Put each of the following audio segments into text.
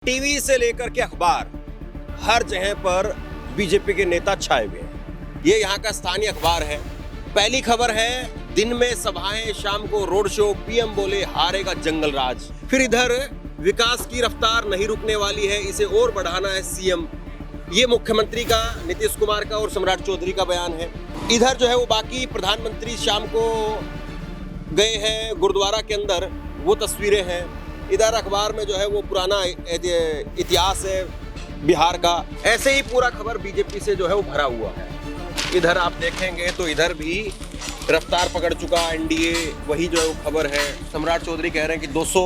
TV से लेकर के अखबार हर जगह पर बीजेपी के नेता छाए हुए हैं। ये यहाँ का स्थानीय अखबार है। पहली खबर है, दिन में सभाएं, शाम को रोड शो, पीएम बोले हारेगा जंगल राज। फिर इधर विकास की रफ्तार नहीं रुकने वाली है, इसे और बढ़ाना है सीएम। ये मुख्यमंत्री का, नीतीश कुमार का और सम्राट चौधरी का बयान है। इधर जो है वो बाकी प्रधानमंत्री शाम को गए हैं गुरुद्वारा के अंदर, वो तस्वीरें हैं। इधर अखबार में जो है वो पुराना इतिहास है बिहार का। ऐसे ही पूरा खबर बीजेपी से जो है वो भरा हुआ है। इधर आप देखेंगे तो इधर भी रफ्तार पकड़ चुका एनडीए, वही जो है वो खबर है। सम्राट चौधरी कह रहे हैं कि 200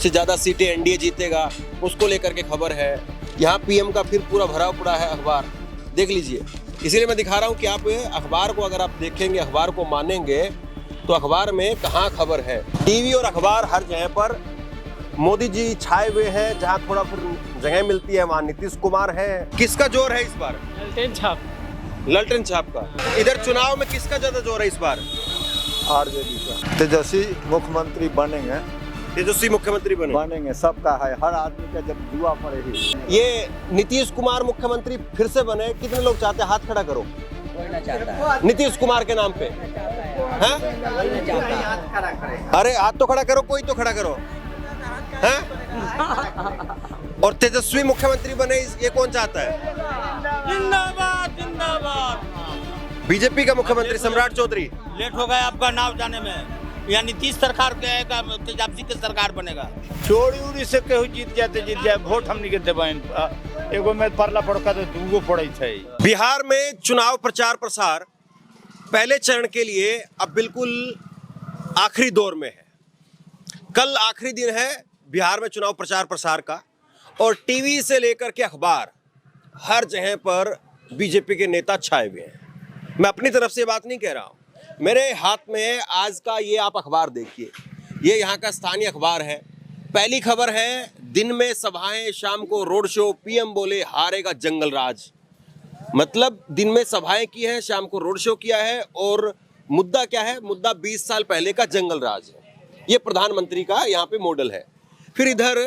से ज़्यादा सीटें एनडीए जीतेगा, उसको लेकर के खबर है। यहाँ पीएम का फिर पूरा भरा पड़ा है अखबार, देख लीजिए। इसीलिए मैं दिखा रहा हूँ कि आप अखबार को अगर आप देखेंगे, अखबार को मानेंगे तो अखबार में कहाँ खबर है। टीवी और अखबार हर जगह पर मोदी जी छाए हुए हैं। जहाँ थोड़ा फिर जगह मिलती है वहाँ नीतीश कुमार है। किसका जोर है इस बार? ललटेन छाप का। इधर चुनाव में किसका ज्यादा जोर है इस बार? आरजेडी का। तेजस्वी मुख्यमंत्री बनेंगे। तेजस्वी मुख्यमंत्री बनेंगे, सबका है, हर आदमी का जब जुआ पड़ेगी। ये नीतीश कुमार मुख्यमंत्री फिर से बने, कितने लोग चाहते हैं? हाथ खड़ा करो। नीतीश कुमार के नाम पे हैं? अरे हाथ तो खड़ा करो, कोई तो खड़ा करो हैं? और तेजस्वी मुख्यमंत्री बने, ये कौन चाहता है? जिंदाबाद जिंदाबाद। बीजेपी का मुख्यमंत्री सम्राट चौधरी। लेट हो गया आपका नाम जाने में। या नीतीश सरकार के आएगा, तेजस्वी की सरकार बनेगा। चोरी उरी से केहू जीत जाए, वोट हम नहीं देबेन। एगो में परला पड़का तो दूगो पड़े छै। बिहार में चुनाव प्रचार प्रसार पहले चरण के लिए अब बिल्कुल आखिरी दौर में है। कल आखिरी दिन है बिहार में चुनाव प्रचार प्रसार का, और टीवी से लेकर के अखबार हर जगह पर बीजेपी के नेता छाए हुए हैं। मैं अपनी तरफ से बात नहीं कह रहा हूँ, मेरे हाथ में आज का ये आप अखबार देखिए, ये यहाँ का स्थानीय अखबार है। पहली खबर है, दिन में सभाएं, शाम को रोड शो, पीएम बोले हारेगा जंगल राज। मतलब दिन में सभाएं की हैं, शाम को रोड शो किया है, और मुद्दा क्या है? मुद्दा 20 साल पहले का जंगल राज है। ये प्रधानमंत्री का यहाँ पे मॉडल है। फिर इधर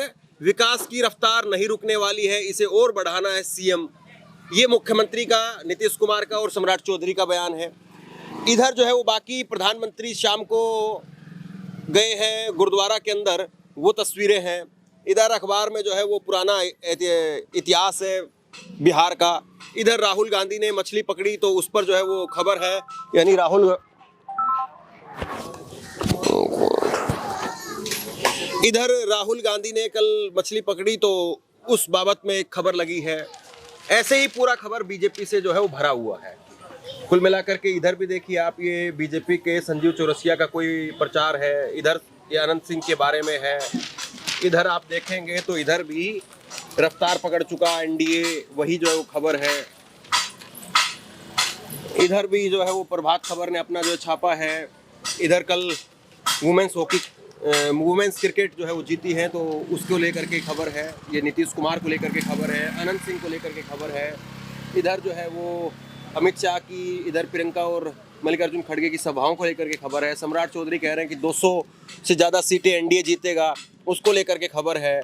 विकास की रफ्तार नहीं रुकने वाली है, इसे और बढ़ाना है सीएम। ये मुख्यमंत्री का, नीतीश कुमार का और सम्राट चौधरी का बयान है। इधर जो है वो बाकी प्रधानमंत्री शाम को गए हैं गुरुद्वारा के अंदर, वो तस्वीरें हैं। इधर अखबार में जो है वो पुराना इतिहास है बिहार का। इधर राहुल गांधी ने मछली पकड़ी, तो उस पर जो है वो खबर है, यानी राहुल गांधी ने कल मछली पकड़ी, तो उस बाबत में एक खबर लगी है। ऐसे ही पूरा खबर बीजेपी से जो है वो भरा हुआ है। कुल मिलाकर के इधर भी देखिए आप, ये बीजेपी के संजीव चौरसिया का कोई प्रचार है, इधर ये अनंत सिंह के बारे में है। इधर आप देखेंगे तो इधर भी रफ्तार पकड़ चुका एनडीए, वही जो है वो खबर है। इधर भी जो है वो प्रभात खबर ने अपना जो छापा है। इधर कल वुमेन्स क्रिकेट जो है वो जीती है, तो उसको लेकर के खबर है। ये नीतीश कुमार को लेकर के खबर है, अनंत सिंह को लेकर के खबर है। इधर जो है वो अमित शाह की, इधर प्रियंका और मल्लिकार्जुन खड़गे की सभाओं को लेकर के खबर है। सम्राट चौधरी कह रहे हैं कि 200 से ज़्यादा सीटें एनडीए जीतेगा, उसको लेकर के खबर है।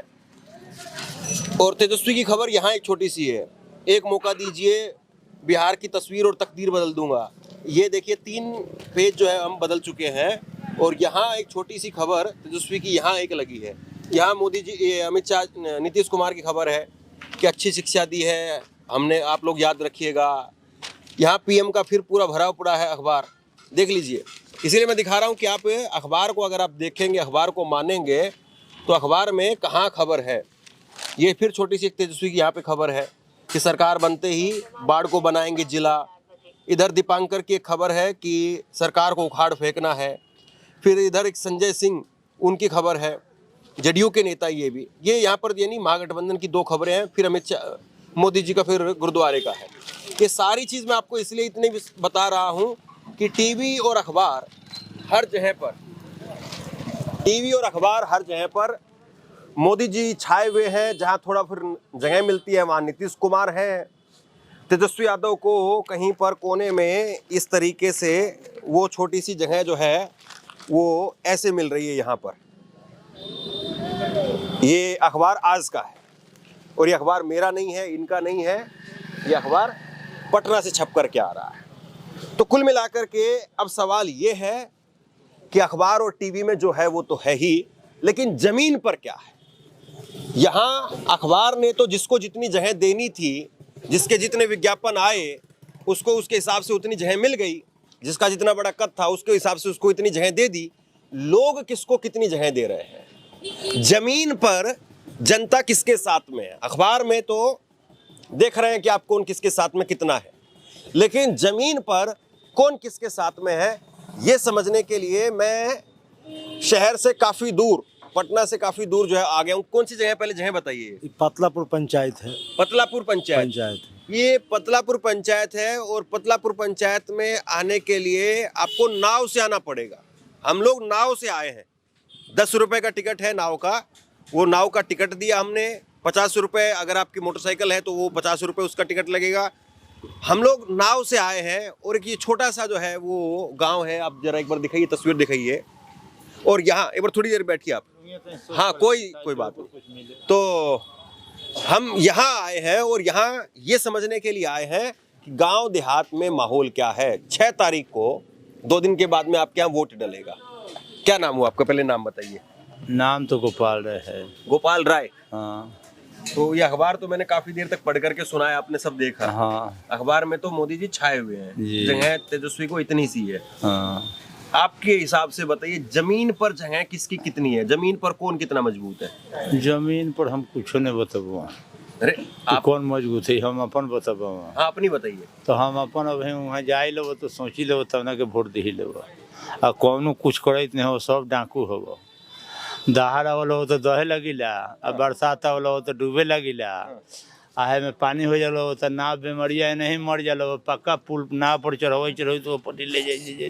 और तेजस्वी की खबर यहाँ एक छोटी सी है, एक मौका दीजिए, बिहार की तस्वीर और तकदीर बदल दूंगा। ये देखिए 3 पेज जो है हम बदल चुके हैं, और यहाँ एक छोटी सी खबर तेजस्वी की यहाँ एक लगी है। यहाँ मोदी जी, अमित शाह, नीतीश कुमार की खबर है कि अच्छी शिक्षा दी है हमने, आप लोग याद रखिएगा। यहाँ पीएम का फिर पूरा भरा पड़ा है अखबार, देख लीजिए। इसीलिए मैं दिखा रहा हूँ कि आप अखबार को अगर आप देखेंगे, अखबार को मानेंगे तो अखबार में कहाँ खबर है। ये फिर छोटी सी एक तेजस्वी की यहाँ पे खबर है कि सरकार बनते ही बाढ़ को बनाएंगे जिला। इधर दीपांकर की एक खबर है कि सरकार को उखाड़ फेंकना है। फिर इधर एक संजय सिंह, उनकी खबर है, जदयू के नेता। ये यहाँ पर यानी महागठबंधन की 2 खबरें हैं। फिर अमित शाह, मोदी जी का फिर गुरुद्वारे का है। ये सारी चीज़ मैं आपको इसलिए इतनी बता रहा हूँ कि टीवी और अखबार हर जगह पर मोदी जी छाए हुए हैं। जहाँ थोड़ा फिर जगह मिलती है वहाँ नीतीश कुमार है। तेजस्वी यादव को कहीं पर कोने में इस तरीके से वो छोटी सी जगह जो है वो ऐसे मिल रही है यहाँ पर। ये अखबार आज का है। और ये अखबार मेरा नहीं है, इनका नहीं है, ये अखबार पटना से छप कर के आ रहा है। तो कुल मिलाकर के अब सवाल ये है कि अखबार और टीवी में जो है वो तो है ही, लेकिन जमीन पर क्या है? यहाँ अखबार ने तो जिसको जितनी जगह देनी थी, जिसके जितने विज्ञापन आए, उसको उसके हिसाब से उतनी जगह मिल गई, जिसका जितना बड़ा कद था उसके हिसाब से उसको इतनी जगह दे दी। लोग किसको कितनी जगह दे रहे हैं? जमीन पर जनता किसके साथ में है? अखबार में तो देख रहे हैं कि आप कौन किसके साथ में कितना है, लेकिन जमीन पर कौन किसके साथ में है, ये समझने के लिए मैं शहर से काफी दूर, पटना से काफी दूर जो है आ गया हूँ। कौन सी जगह, पहले जगह बताइए। पतलापुर पंचायत है। पतलापुर पंचायत। ये पतलापुर पंचायत है और पतलापुर पंचायत में आने के लिए आपको नाव से आना पड़ेगा। हम लोग नाव से आए हैं, 10 रुपए का टिकट है नाव का। वो नाव का टिकट दिया हमने, 50 रुपए। अगर आपकी मोटरसाइकिल है तो वो 50 रुपए उसका टिकट लगेगा। हम लोग नाव से आए हैं और एक ये छोटा सा जो है वो गांव है। आप जरा एक बार दिखाइए, तस्वीर दिखाइए। और यहाँ एक बार थोड़ी देर बैठिए आप। हाँ, कोई बात नहीं। तो हम यहाँ आए हैं और यहाँ ये समझने के लिए आए हैं कि गांव देहात में माहौल क्या है। 6 तारीख को 2 दिन के बाद में आपके यहाँ वोट डलेगा। क्या नाम हुआ आपका? पहले नाम बताइए। नाम तो गोपाल राय है। गोपाल राय। हाँ। तो ये अखबार तो मैंने काफी देर तक पढ़ करके सुना है, आपने सब देखा। हाँ। अखबार में तो मोदी जी छाए हुए हैं, जगह तेजस्वी को इतनी सी है। हाँ। आपके हिसाब से बताइए, जमीन पर जगह किसकी कितनी है? जमीन पर कौन कितना मजबूत है? जमीन पर हम कुछ नहीं बताबो। अरे आप कौन मजबूत है हम अपन बताबो। हाँ, अपनी बताइए। तो हम अपन अब वहाँ जाए लो तो सोची लो तब ना के वोट दी लो। आ कौनो कुछ करे नहीं हो, सब डाकू हो। दहाड़ वाला हो तो दहे लगिला, अब बरसात वाला हो तो डूबे लगिला। आहे में पानी हो जालो तो नाव बीमारिया नहीं मर जालो। पक्का पुल नाव पर चढ़ो तो पटी ले जाए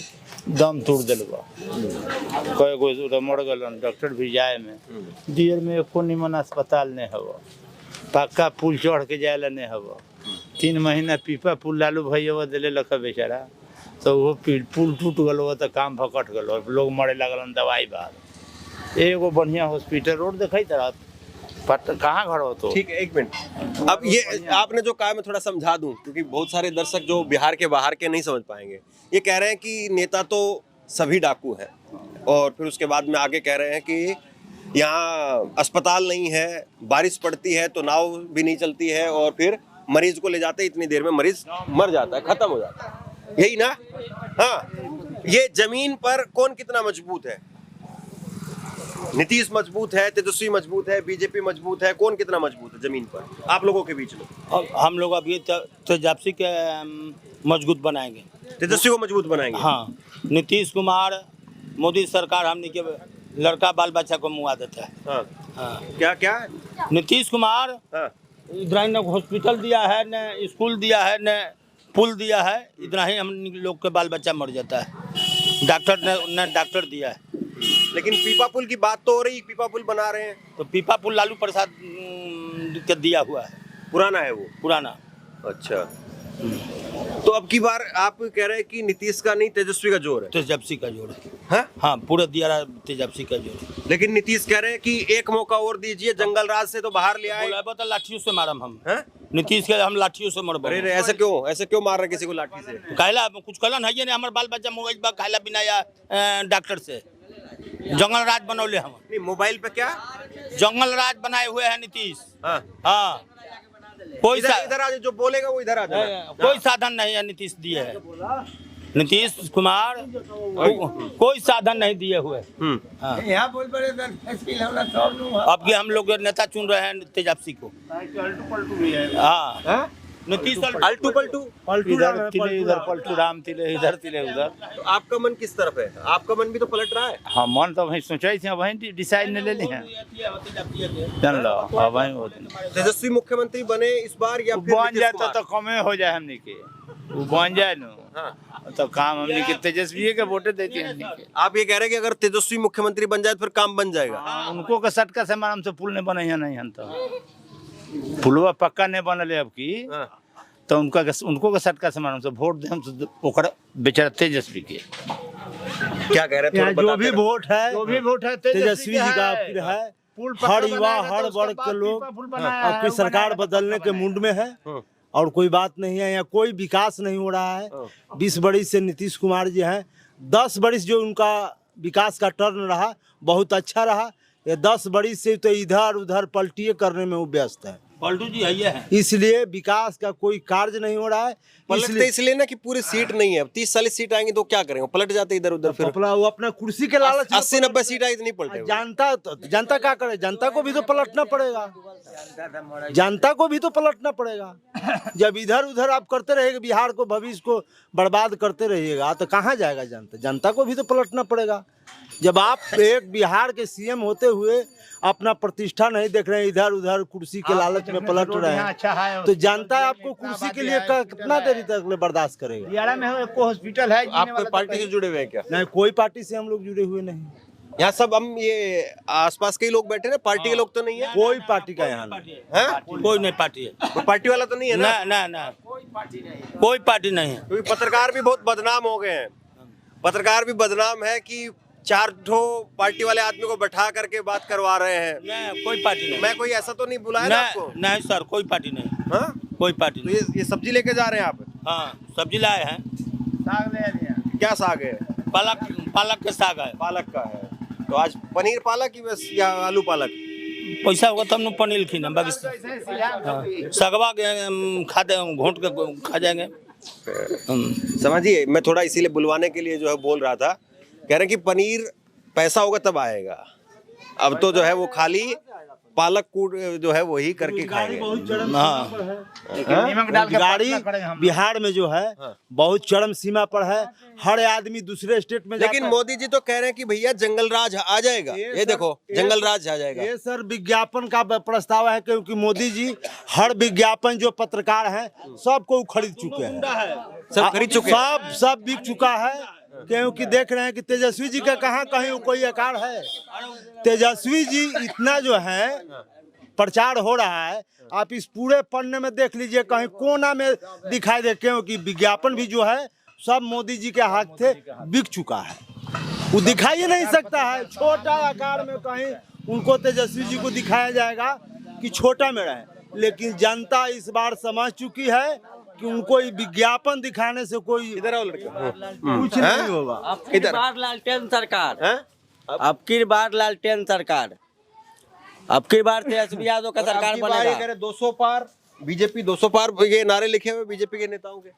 दम तोड़ दिलवा। कई गो मर गल, डॉक्टर भी जाए में दियर में एको निमन अस्पताल नहीं हो। पक्का पुल चढ़ के जाए नहीं हो। 3 महीना पीपा पुल लालू भैया दिले लख बेचारा, तो वो पुल टूट गलो तो काम फकट गलो, लोग मरे लगल। दवाई बाद एगो बढ़िया हॉस्पिटल रोड दिखाई तरह कहाँ घर हो? तो ठीक है, 1 मिनट। अब ये आपने जो कहा मैं थोड़ा समझा दूं, क्योंकि बहुत सारे दर्शक जो बिहार के बाहर के नहीं समझ पाएंगे। ये कह रहे हैं कि नेता तो सभी डाकू हैं, और फिर उसके बाद में आगे कह रहे हैं कि यहाँ अस्पताल नहीं है, बारिश पड़ती है तो नाव भी नहीं चलती है, और फिर मरीज को ले जाते इतनी देर में मरीज मर जाता है, खत्म हो जाता है। यही ना? हाँ। ये जमीन पर कौन कितना मजबूत है? नीतीश मजबूत है, तेजस्वी मजबूत है, बीजेपी मजबूत है, कौन कितना मजबूत है जमीन पर आप लोगों के बीच में? अब हम लोग अब ये तेजस्वी के मजबूत बनाएंगे, तेजस्वी को मजबूत बनाएंगे। हाँ, नीतीश कुमार, मोदी सरकार हमने के लड़का बाल बच्चा को मुआ देता है। हाँ। हाँ। क्या नीतीश कुमार हाँ। इधर न हॉस्पिटल दिया है, न स्कूल दिया है, न पुल दिया है। इतना ही हम लोग के बाल बच्चा मर जाता है। डॉक्टर ने डॉक्टर दिया है। लेकिन पीपा पुल की बात तो हो रही, पीपा पुल बना रहे हैं। तो पीपा पुल लालू प्रसाद के दिया हुआ है, पुराना है वो। पुराना। अच्छा। तो अब की बार आप कह रहे हैं कि नीतीश का नहीं तेजस्वी का जोर है? तेजस्वी का जोर है। हाँ? हाँ, पूरा दिया रहा तेजस्वी का जोर है। लेकिन नीतीश कह रहे हैं कि एक मौका और दीजिए, जंगल राज से तो बाहर ले आए। बोला तो लाठियों से मारम हम। हाँ? नीतीश के हम लाठियों से मरब। अरे ऐसे क्यों मार रहे किसी को लाठी से? कहला कुछ कहलन है नहीं, हमारे बाल बच्चा मोबाइल पर कहला बिना या डॉक्टर से जंगल राज बनौले हम। नहीं, मोबाइल पे क्या जंगल राज बनाए हुए हैं नीतीश। हाँ। हाँ, कोई इधर आ, जो बोलेगा वो इधर आ जाए। कोई साधन नहीं है नीतीश दिए है। नीतीश कुमार कोई साधन नहीं दिए हुए। हाँ। अब के हम लोग नेता चुन रहे हैं तेजस्वी को। हाँ, नीतीश अल्टू पलटू इधर तिले इधर पलटू राम तिले इधर तिले उधर। तो आपका मन किस तरफ है? आपका मन भी तो पलट रहा है। हाँ, मन तो वही सोचा थे, वही डिसाइड नहीं ले ली है। जान लो, हाँ वही तेजस्वी मुख्यमंत्री बने इस बार या फिर बन जाए तो कमे हो जाए हमने के, वो बन जाए न। हाँ। तो काम हमने के तेजस्वी के वोटे देते हैं। आप ये कह रहे हैं कि अगर तेजस्वी मुख्यमंत्री बन जाए तो फिर काम बन जाएगा? उनको का सटका से मारम से पुल नहीं बने नहीं हम तो पुलवा पक्का नहीं बनले अब की। हाँ। तो उनको का सटका से मारम से वोट दे हम ओकरा बेचारा तेजस्वी के। क्या कह रहे हैं? जो भी वोट है तेजस्वी जी का है। हर युवा हर वर्ग के लोग आपकी सरकार बदलने के मुंड में है और कोई बात नहीं है। यहाँ कोई विकास नहीं हो रहा है। 20 बरिस से नीतीश कुमार जी हैं, 10 बरिस जो उनका विकास का टर्न रहा बहुत अच्छा रहा। ये 10 बरिस से तो इधर उधर पलटिए करने में वो व्यस्त है। पलटू जी है, इसलिए विकास का कोई कार्य नहीं हो रहा है। पलटते इसलिए ना कि पूरी सीट नहीं है, 30-40 सीट आएंगी तो क्या करेंगे, पलट जाते इधर उधर। फिर वो अपना कुर्सी के लालच 80-90 सीट आई तो नहीं पलटे। जनता क्या करे, जनता को भी तो पलटना पड़ेगा, जनता को भी तो पलटना पड़ेगा। जब इधर उधर आप करते रहेंगे, बिहार को भविष्य को बर्बाद करते रहिएगा तो कहाँ जाएगा जनता? जनता को भी तो पलटना पड़ेगा। जब आप एक बिहार के सीएम होते हुए अपना प्रतिष्ठा नहीं देख रहे हैं, इधर उधर कुर्सी के लालच में पलट रहे हैं, तो जनता आपको कुर्सी के लिए कितना देरी तक बर्दाश्त करेगा? दियारा में एक हॉस्पिटल है। आप कोई पार्टी से जुड़े हुए हैं क्या? नहीं, कोई पार्टी से हम लोग जुड़े हुए नहीं। यहाँ सब हम ये आसपास के ही लोग बैठे ना, पार्टी के लोग तो नहीं है? कोई पार्टी का यहाँ नहीं है, कोई नहीं पार्टी है, कोई पार्टी वाला तो नहीं है ना? ना कोई पार्टी नहीं है। क्योंकि पत्रकार भी बहुत बदनाम हो गए हैं। पत्रकार भी बदनाम है कि 4 पार्टी वाले आदमी को बैठा करके बात करवा रहे हैं। नहीं, कोई पार्टी नहीं। मैं कोई ऐसा तो नहीं बुलाया ना आपको? नहीं सर, कोई पार्टी नहीं। हाँ, कोई पार्टी तो नहीं। ये सब्जी लेके जा रहे हैं आप? हाँ, सब्जी लाए हैं। साग ले लिया। क्या साग है? पालक का साग है। पालक का है। तो आज पनीर पालक की बस या आलू पालक? पैसा होगा तब न पनीर खीना, बाकी सगवा खा दे, घोंट के खा जाएंगे। समझिए, मैं थोड़ा इसीलिए बुलवाने के लिए जो है बोल रहा था। कह रहे हैं कि पनीर पैसा होगा तब आएगा, अब तो जो है वो खाली पालक कूट जो है वही करके खाएंगे। गाड़ी बिहार में जो है बहुत चरम सीमा पर है। हर आदमी दूसरे स्टेट में लेकिन मोदी जी तो कह रहे हैं कि भैया जंगल राज आ जाएगा। ये देखो, जंगल राज आ जाएगा। ये सर विज्ञापन का प्रस्ताव है, क्योंकि मोदी जी हर विज्ञापन जो पत्रकार है सबको खरीद चुके हैं, सब खरीद चुके हैं, सब बिक चुका है। क्योंकि देख रहे हैं कि तेजस्वी जी का कहाँ कहीं कोई आकार है। तेजस्वी जी इतना जो है प्रचार हो रहा है, आप इस पूरे पन्ने में देख लीजिए, कहीं कोना में दिखाई दे, क्योंकि विज्ञापन भी जो है सब मोदी जी के हाथ से बिक चुका है। वो दिखाई ही नहीं सकता है, छोटा आकार में कहीं उनको तेजस्वी जी को दिखाया जाएगा कि छोटा में रहे। लेकिन जनता इस बार समझ चुकी है कि उनको विज्ञापन दिखाने से कोई इधर आओ लड़के, कुछ नहीं होगा। अब की बार लालटेन सरकार, अब की बार लालटेन सरकार, अब की बार तेजस्वी यादव का सरकार बनेगा। 200 पार बीजेपी, 200 पार ये नारे लिखे हुए बीजेपी के नेताओं के।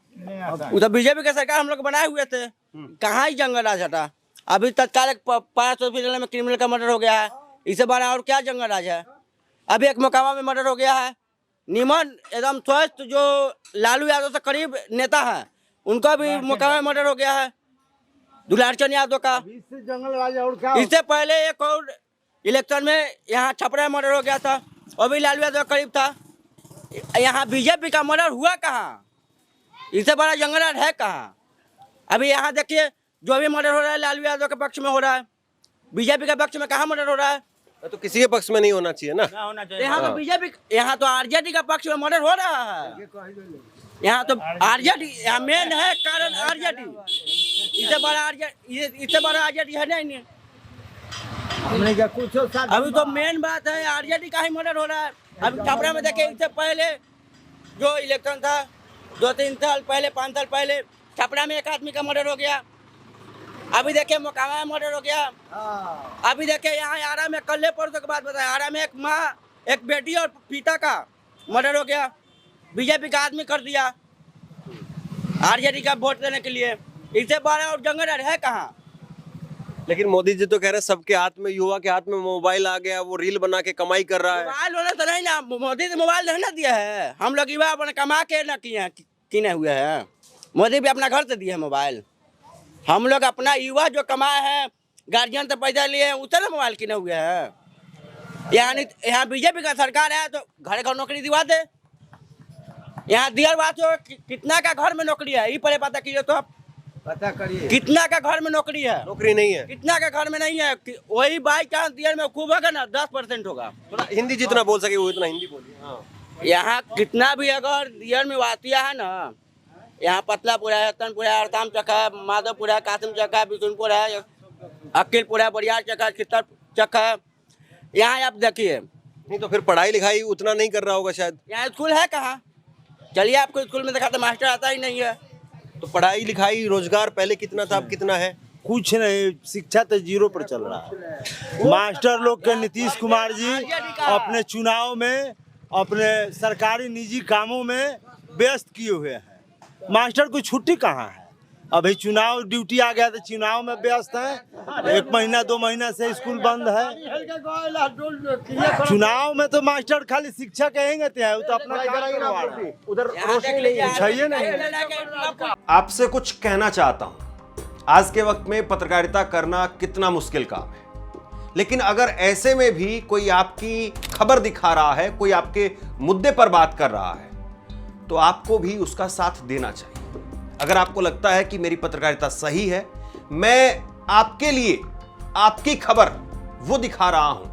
उधर बीजेपी का सरकार हम लोग बनाए हुए थे, कहाँ ही जंगल राज हटा। अभी तत्काल 5 हॉस्पिटल में क्रिमिनल का मर्डर हो गया है, इससे बड़ा और क्या जंगल राज है। अभी एक मोकामा में मर्डर हो गया है। निमन एकदम स्वस्थ जो लालू यादव से करीब नेता है, उनका भी मोकामा में मर्डर हो गया है, दुलारचंद यादव का। जंगल राज और क्या? इससे पहले एक और इलेक्शन में यहाँ छपरा मर्डर हो गया था, वो भी लालू यादव करीब था। यहाँ बीजेपी का मर्डर हुआ कहाँ? इससे बड़ा जंगल राज है कहाँ? अभी यहाँ देखिए, जो भी मर्डर हो रहा है लालू यादव के पक्ष में हो रहा है, बीजेपी के पक्ष में कहाँ मर्डर हो रहा है? तो किसी के पक्ष में नहीं होना चाहिए ना। यहाँ तो बीजेपी, यहाँ तो आरजेडी का पक्ष में मर्डर हो रहा है। यहाँ तो आरजेडी, यहाँ मेन है कारण आरजेडी। इससे बड़ा आरजेडी है नहीं। अभी तो मेन बात है आरजेडी का ही मर्डर हो रहा है। अभी छपरा में देखे, इससे पहले जो इलेक्शन था 2-3 साल पहले, 5 साल पहले, छपरा में एक आदमी का मर्डर हो गया। अभी देखिए मोकामा में मर्डर हो गया। अभी देखिए यहाँ आरा में, कल परसों के बाद बताया, आरा में एक माँ, एक बेटी और पिता का मर्डर हो गया। बीजेपी का आदमी कर दिया आरजेडी का वोट देने के लिए। इससे बड़ा और जंगल है कहाँ? लेकिन मोदी जी तो कह रहे हैं सबके हाथ में, युवा के हाथ में मोबाइल आ गया, वो रील बना के कमाई कर रहा है। मोबाइल होना तो नहीं ना, मोदी ने मोबाइल नहीं ना दिया है। हम लोग युवा अपने कमा के ना किने हुए हैं, मोदी भी अपना घर से दिए है मोबाइल। हम लोग अपना युवा जो कमाए हैं, गार्जियन से पैसा लिए हैं, उसे ना मोबाइल किने हुए हैं। यहाँ बीजेपी का सरकार है तो घर घर नौकरी दिवा दे। यहाँ दियर बात हो, कितना का घर में नौकरी है ये पहले पता कीजिए, तो आप पता करिए कितना का घर में नौकरी है। नौकरी नहीं है, कितना का घर में नहीं है। वही बाई चांस दियर में खूब होगा ना, 10% होगा। थोड़ा हिंदी जितना बोल सके वो इतना हिंदी बोलिए। हाँ। यहाँ कितना भी अगर दियर में वातिया है ना, यहाँ पतलापुरा है, रतनपुरा है, अड़ताम चक है, माधवपुरा है, कासिम चक है, बिशुनपुर है, अकीलपुरा है, बरियार चक है, चित्तर चक है। यहाँ आप देखिए, नहीं तो फिर पढ़ाई लिखाई उतना नहीं कर रहा होगा शायद। यहाँ स्कूल है कहाँ? चलिए आपको स्कूल में दिखाते, मास्टर आता ही नहीं है। तो पढ़ाई लिखाई रोजगार पहले कितना था, अब कितना है? कुछ नहीं, शिक्षा तो जीरो पर चल रहा है। मास्टर लोग के नीतीश कुमार जी अपने चुनाव में, अपने सरकारी निजी कामों में व्यस्त किए हुए हैं। मास्टर को छुट्टी कहाँ है? अभी चुनाव ड्यूटी आ गया तो चुनाव में व्यस्त है। 1 महीना 2 महीना से स्कूल बंद है। चुनाव में तो मास्टर खाली शिक्षा कहेंगे वो तो अपना उधर यहाँ देख लीजिए, चाहिए नहीं। आपसे कुछ कहना चाहता हूं। आज के वक्त में पत्रकारिता करना कितना मुश्किल काम है, लेकिन अगर ऐसे में भी कोई आपकी खबर दिखा रहा है, कोई आपके मुद्दे पर बात कर रहा है, तो आपको भी उसका साथ देना चाहिए। अगर आपको लगता है कि मेरी पत्रकारिता सही है, मैं आपके लिए आपकी खबर वो दिखा रहा हूं,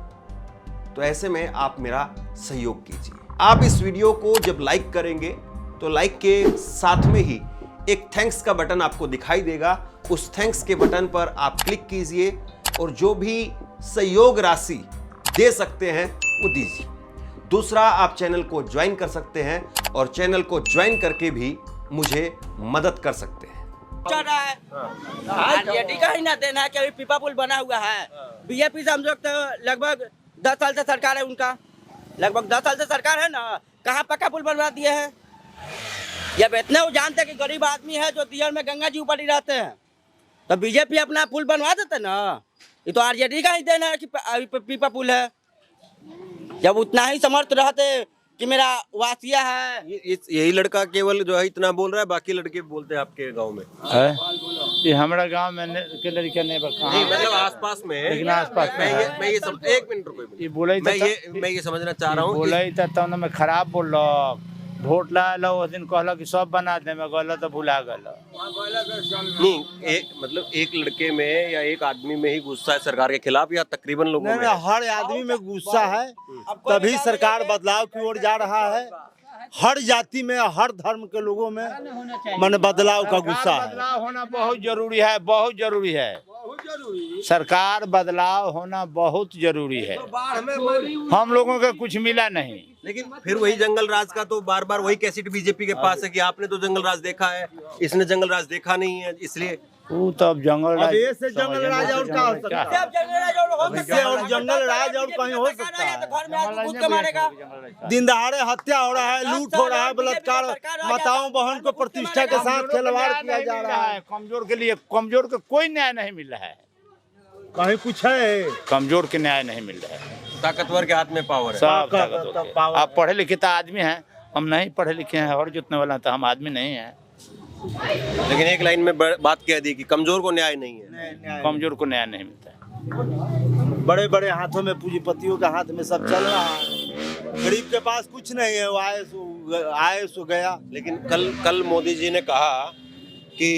तो ऐसे में आप मेरा सहयोग कीजिए। आप इस वीडियो को जब लाइक करेंगे तो लाइक के साथ में ही एक थैंक्स का बटन आपको दिखाई देगा। उस थैंक्स के बटन पर आप क्लिक कीजिए और जो भी सहयोग राशि दे सकते हैं वो दीजिए। दूसरा, आप चैनल को ज्वाइन कर सकते हैं और चैनल को ज्वाइन करके भी मुझे मदद कर सकते हैं। चल रहा है आरजेडी का ही ना देना है कि अभी पीपा पुल बना हुआ है। बीजेपी से हम लोग तो लगभग 10 साल से सरकार है उनका, लगभग 10 साल से सरकार है ना, कहाँ पक्का पुल बनवा दिए हैं? जब इतने वो जानते हैं कि गरीब आदमी है जो दियर में गंगा जी ऊपर ही रहते हैं, तो बीजेपी अपना पुल बनवा देते ना। ये तो आरजेडी का ही देना है कि पीपा पुल है। जब उतना ही समर्थ रहते कि मेरा वासिया है। यही लड़का केवल जो है इतना बोल रहा है, बाकी लड़के बोलते हैं आपके गांव में है? ये हमारा गांव में के लड़का नहीं नहीं, मतलब आसपास में, लेकिन आसपास में मैं ये सब, एक मिनट रुको, ये बोला मैं ये समझना चाह रहा हूँ। बोला ही था मैं खराब बोल वोट ला उस दिन कहला कि सब बना दे, मैं कहला तो भुला गला। नहीं, मतलब एक लड़के में या एक आदमी में ही गुस्सा है सरकार के खिलाफ या तकरीबन लोगों में? नहीं, हर आदमी में गुस्सा है, तभी सरकार बदलाव की ओर जा रहा है। हर जाति में, हर धर्म के लोगों में मन बदलाव का गुस्सा है। बदलाव होना बहुत जरूरी है, बहुत जरूरी है। सरकार बदलाव होना बहुत जरूरी है। हम लोगों को कुछ मिला नहीं, लेकिन फिर वही जंगल राज का तो बार बार वही कैसेट बीजेपी के पास है कि आपने तो जंगल राज देखा है, इसने जंगल राज देखा नहीं है, इसलिए वो तब जंगल राज, से जंगल राज और क्या हो सकता है? और जंगल राज और कहीं हो सकता है? दिन दहाड़े हत्या हो रहा है, लूट हो रहा है, बलात्कार, माताओं बहन को प्रतिष्ठा के साथ खिलवाड़ किया जा रहा है। कमजोर के लिए, कमजोर को कोई न्याय नहीं मिल रहा है। कहीं कुछ है? कमजोर के न्याय नहीं मिल रहा है। ताकतवर के हाथ में पावर है। सब ताकतवर के। आप पढ़े लिखे तो आदमी हैं, हम नहीं पढ़े लिखे हैं, और जुतने वाला तो हम आदमी नहीं है। लेकिन एक लाइन में बात कह दी कि कमजोर को न्याय नहीं है। कमजोर को न्याय नहीं मिलता है। बड़े बड़े हाथों में, पूंजीपतियों के हाथ में सब चल रहा है। गरीब के पास कुछ नहीं है, वो आए सो गया। लेकिन कल मोदी जी ने कहा कि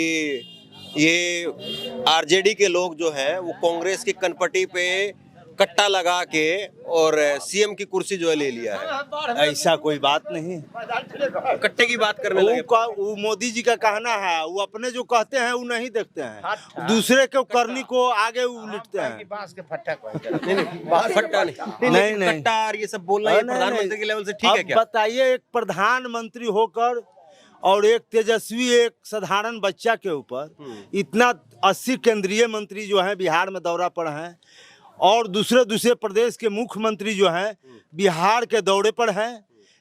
ये आरजेडी के लोग जो है वो कांग्रेस की कनपटी पे कट्टा लगा के और सीएम की कुर्सी जो है ले लिया है। ऐसा कोई बात नहीं, कट्टे की बात करने लगे। वो मोदी जी का कहना है, वो अपने जो कहते हैं वो नहीं देखते हैं, दूसरे के करनी को आगे उलटते हैं। बांस के फट्टा फट्टा नहीं, कट्टा और ये सब बोलना प्रधानमंत्री के लेवल से ठीक है क्या? बताइए, एक प्रधानमंत्री होकर और एक तेजस्वी, एक साधारण बच्चा के ऊपर इतना 80 केंद्रीय मंत्री जो हैं बिहार में दौरा पर हैं, और दूसरे प्रदेश के मुख्यमंत्री जो हैं बिहार के दौरे पर हैं।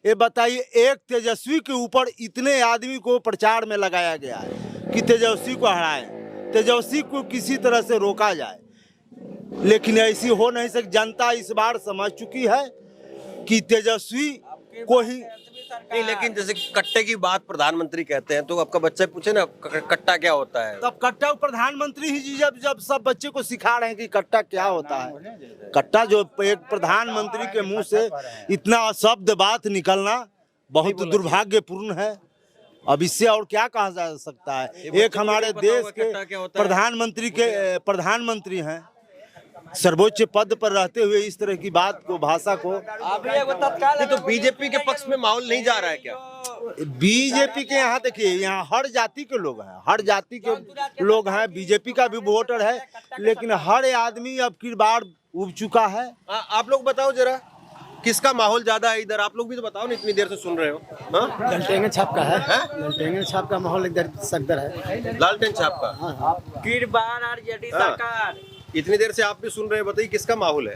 ये बताइए, एक तेजस्वी के ऊपर इतने आदमी को प्रचार में लगाया गया है कि तेजस्वी को हराएं, तेजस्वी को किसी तरह से रोका जाए, लेकिन ऐसी हो नहीं सकती। जनता इस बार समझ चुकी है कि तेजस्वी को ही नहीं। लेकिन जैसे कट्टे की बात प्रधानमंत्री कहते हैं, तो आपका बच्चा पूछे ना कट्टा क्या होता है, तब कट्टा प्रधानमंत्री ही जी जब सब बच्चे को सिखा रहे हैं कि कट्टा क्या होता है। कट्टा जो एक प्रधानमंत्री के मुंह से इतना अशब्द बात निकलना बहुत दुर्भाग्यपूर्ण है। अब इससे और क्या कहा जा सकता है? एक हमारे देश के प्रधानमंत्री हैं, सर्वोच्च पद पर रहते हुए इस तरह की बात को, भाषा को। तो बीजेपी के पक्ष में माहौल नहीं जा रहा है क्या? बीजेपी के यहाँ देखिए, यहाँ हर जाति के लोग हैं, हर जाति के लोग हैं। बीजेपी का भी वोटर है, लेकिन हर आदमी अब की बार उब चुका है। आप लोग बताओ जरा, किसका माहौल ज्यादा है इधर? आप लोग भी तो बताओ ना, इतनी देर से सुन रहे हो। हाँ? ललटेंगे छाप का है, ललटेंगे छाप का माहौल इधर सख्तर है। लालटेन छाप का फिर बार आरजेडी सरकार। इतनी देर से आप भी सुन रहे हैं, बताइए किसका माहौल है?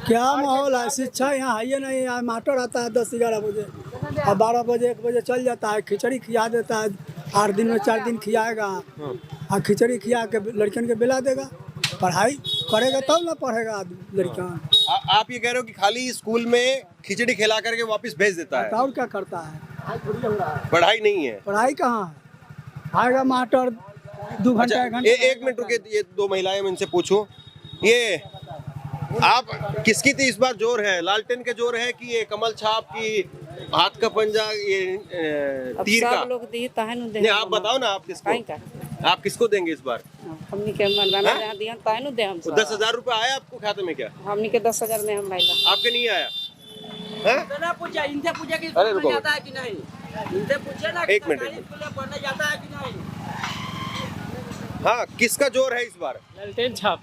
क्या माहौल है? शिक्षा यहाँ है नहीं, यहाँ मास्टर आता है 10-11 बजे और 12 बजे 1 बजे चल जाता है, खिचड़ी खिला देता है, 8 दिन में 4 दिन खिलाएगा और खिचड़ी खिला के लड़कियों के बिला देगा। पढ़ाई करेगा तब ना पढ़ेगा लड़कियाँ। आप ये कह रहे हो कि खाली स्कूल में खिचड़ी खिला करके वापस भेज देता है, और क्या करता है? पढ़ाई नहीं है? पढ़ाई कहाँ है? आएगा मास्टर 2 घंटा 1 घंटा। एक मिनट रुके, ये दो महिलाएं, मैं इनसे पूछूं, ये आप किसकी थी इस बार जोर है? लालटेन के जोर है कि ये कमल छाप की, हाथ का पंजा, ये तीर का? सब लोग दी ताहे नु दे। नहीं, आप बताओ ना, आप किसको, आप किसको देंगे इस बार? हमनी के मनवाना जहां दिया ताहे नु दे हम सब। 10,000 रुपए आया आपको खाते में क्या? हमनी के 10,000 में हम लाइला। आपके नहीं आया है? इतना पूछा, इनसे पूछा कि अरे स्कूल रुको। में जाता है कि नहीं, इनसे पूछे ना कि एक मिनट। सरकारी स्कूल में पढ़ने जाता है कि नहीं। हाँ, किसका जोर है इस बार? ललटेन छाप।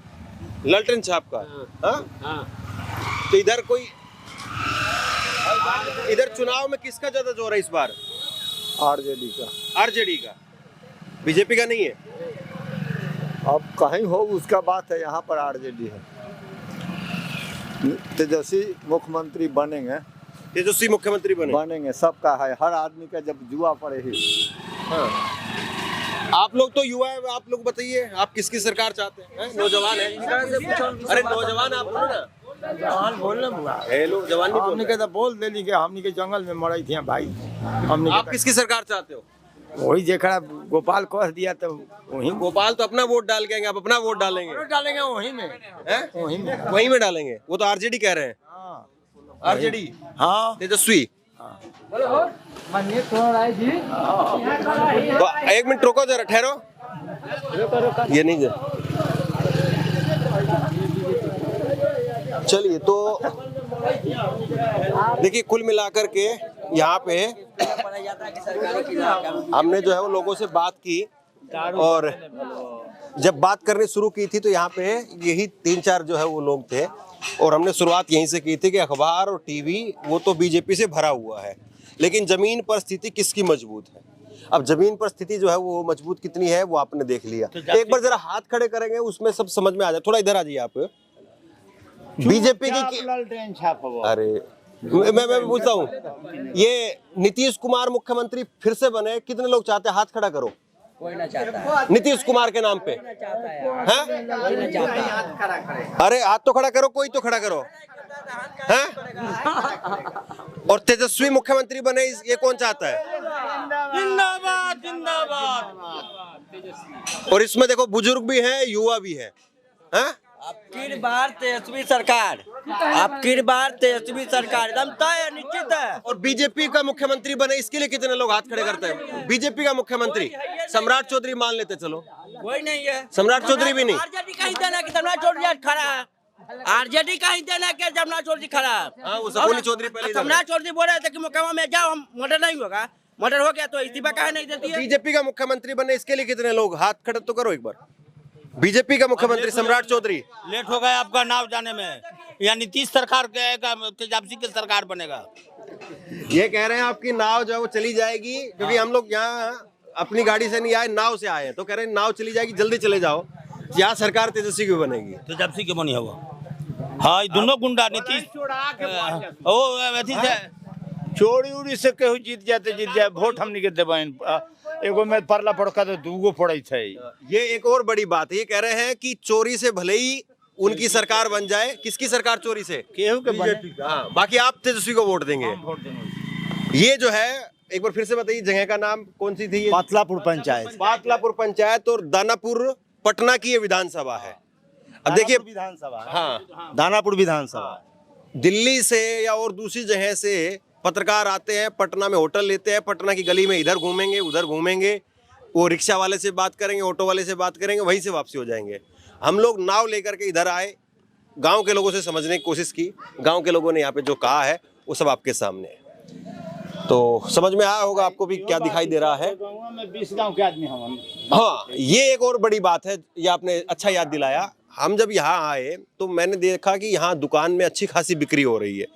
लालटेन छाप का। हाँ? तो इधर कोई, इधर चुनाव में किसका ज्यादा जोर है इस बार? आरजेडी का। आरजेडी का, बीजेपी का नहीं है? अब कहीं हो उसका बात है, यहाँ पर आरजेडी है। तेजस्वी मुख्यमंत्री बनेंगे, तेजस्वी मुख्यमंत्री बनेंगे, सबका है, हर आदमी का जब जुआ पड़े ही। हाँ। आप लोग तो युवा है, आप लोग बताइए, आप किसकी सरकार चाहते हैं? नौजवान है, अरे नौजवान आप बोलो ना। जवान बोलने बुआ लोग जवान नहीं बोल हमनी रहे। के तो बोल देली के हमनी के जंगल में मरई थी भाई। हमनी आप किसकी सरकार चाहते हो? वही जेकरा गोपाल कह दिया तो वही गोपाल तो अपना वोट डाल के आएंगे, आप अपना वोट डालेंगे? डालेंगे वही में, हैं? वही में। वहीं में डालेंगे? वो तो आरजेडी कह रहे हैं। आरजेडी, हाँ तेजस्वी। तो एक मिनट रुको जरा, ठहरो, ये नहीं जा। चलिए, तो देखिए, कुल मिलाकर के यहाँ पे हमने जो है वो लोगों से बात की, और जब बात करनी शुरू की थी तो यहाँ पे यही 3-4 जो है वो लोग थे, और हमने शुरुआत यहीं से की थी कि अखबार और टीवी वो तो बीजेपी से भरा हुआ है, लेकिन जमीन पर स्थिति किसकी मजबूत है? अब जमीन पर स्थिति जो है वो मजबूत कितनी है वो आपने देख लिया। एक बार जरा हाथ खड़े करेंगे, उसमें सब समझ में आ जाए। थोड़ा इधर आ जाइए आप। बीजेपी की, लालटेन छाप हो। अरे मैं पूछता हूँ, ये नीतीश कुमार मुख्यमंत्री फिर से बने, कितने लोग चाहते हैं? हाथ खड़ा करो। कोई ना चाहता है, नीतीश कुमार के नाम पे चाहता है, हैं? कोई ना चाहता है। अरे हाथ तो खड़ा करो, कोई तो खड़ा करो, हैं? और तेजस्वी मुख्यमंत्री बने, ये कौन चाहता है? जिंदाबाद जिंदाबाद। और इसमें देखो, बुजुर्ग भी है, युवा भी है, हैं? अब बार तेजस्वी सरकार, अब बार तेजस्वी सरकार एकदम तय है, निश्चित है। और बीजेपी का मुख्यमंत्री बने, इसके लिए कितने लोग हाथ खड़े करते हैं? बीजेपी का मुख्यमंत्री सम्राट चौधरी मान लेते, चलो कोई नहीं है, सम्राट चौधरी भी नहीं। आरजेडी का ही देना कि सम्राट चौधरी आज खड़ा है, आरजेडी का ही देना कि सम्राट चौधरी खड़ा है। हाँ, वो सपोनी चौधरी पहले इधर है। सम्राट चौधरी बोल रहे थे कि मुकामा में जाओ, हम मर्डर नहीं होगा, मर्डर हो गया तो इस्तीफा काहे नहीं देती है? बीजेपी का मुख्यमंत्री बने, इसके लिए कितने लोग हाथ खड़े तो करो एक बार। बीजेपी का मुख्यमंत्री सम्राट चौधरी। लेट हो गया आपका नाव जाने में, या नीतीश सरकार के तेजाबसी की सरकार बनेगा? ये कह रहे हैं आपकी नाव जो है वो चली जाएगी, क्योंकि हम लोग यहाँ अपनी गाड़ी से नहीं आए, नाव से आए हैं, तो कह रहे हैं नाव चली जाएगी, जल्दी चले जाओ, यहाँ सरकार तेजस्वी की बनेगी। तेजाबसी के बनी होगा। हाँ, ये दोनों गुंडा नीतीश ओ अथी से चोरी उड़ी से केहू जीत जाए, वोट हमनी के देबन। एगो में परला पड़का तो दूगो पड़ै छै। ये एक और बड़ी बात है, ये कह रहे हैं कि चोरी से भले ही उनकी सरकार बन जाए। किसकी सरकार चोरी से? केहू के बने। हाँ, बाकी आप तेजस्वी को वोट देंगे। ये जो है, एक बार फिर से बताइए, जगह का नाम कौन सी थी? ये पातलापुर पंचायत। पातलापुर पंचायत और दानापुर पटना की ये विधानसभा है। अब देखिए, विधानसभा, हाँ, दानापुर विधानसभा। दिल्ली से या और दूसरी जगह से पत्रकार आते हैं, पटना में होटल लेते हैं, पटना की गली में इधर घूमेंगे, उधर घूमेंगे, वो रिक्शा वाले से बात करेंगे, ऑटो वाले से बात करेंगे, वहीं से वापसी हो जाएंगे। हम लोग नाव लेकर के इधर आए, गांव के लोगों से समझने की कोशिश की, गांव के लोगों ने यहाँ पे जो कहा है वो सब आपके सामने है, तो समझ में आया होगा आपको भी क्या दिखाई दे रहा है। गाँव में 20 गाँव के आदमी हम। हाँ, ये एक और बड़ी बात है, ये आपने अच्छा याद दिलाया। हम जब यहाँ आए तो मैंने देखा कि यहाँ दुकान में अच्छी खासी बिक्री हो रही है।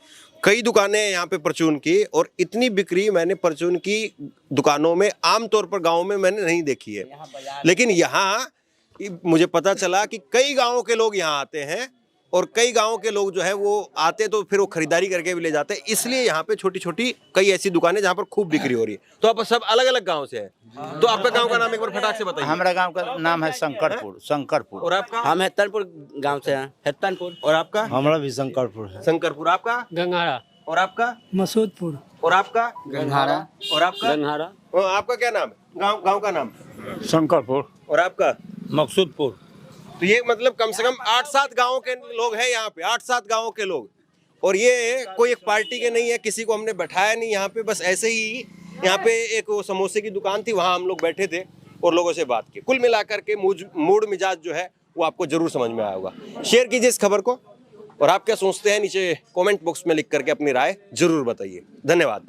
कई दुकानें हैं यहाँ पे परचून की, और इतनी बिक्री मैंने परचून की दुकानों में आमतौर पर गाँव में मैंने नहीं देखी है। लेकिन यहाँ मुझे पता चला कि कई गाँवों के लोग यहाँ आते हैं, और कई गाँव के लोग जो है वो आते तो फिर वो खरीदारी करके भी ले जाते हैं। इसलिए यहाँ पे छोटी छोटी कई ऐसी दुकानें जहाँ पर खूब बिक्री हो रही है। तो आप सब अलग अलग गाँव से हैं, तो आपका गाँव का नाम एक बार फटाक से बताइए। हमारा गांव का नाम है शंकरपुर। शंकरपुर। और आपका? हम हेतनपुर गांव से हैं, हेतनपुर। और आपका? हमारा भी शंकरपुर है। शंकरपुर। आपका? गंगारा। और आपका? मसूदपुर। और आपका? गंगारा। और आपका? गंगारा। और आपका क्या नाम है? गाँव का नाम? शंकरपुर। और आपका? मकसूदपुर। तो ये मतलब कम से कम 8-7 गाँव के लोग हैं यहाँ पे, 8-7 गाँव के लोग। और ये कोई एक पार्टी के नहीं है, किसी को हमने बैठाया नहीं यहाँ पे, बस ऐसे ही यहाँ पे एक वो समोसे की दुकान थी, वहाँ हम लोग बैठे थे और लोगों से बात की। कुल मिलाकर के मूड मिजाज जो है वो आपको जरूर समझ में आया होगा। शेयर कीजिए इस खबर को, और आप क्या सोचते हैं नीचे कमेंट बॉक्स में लिख करके अपनी राय जरूर बताइए। धन्यवाद।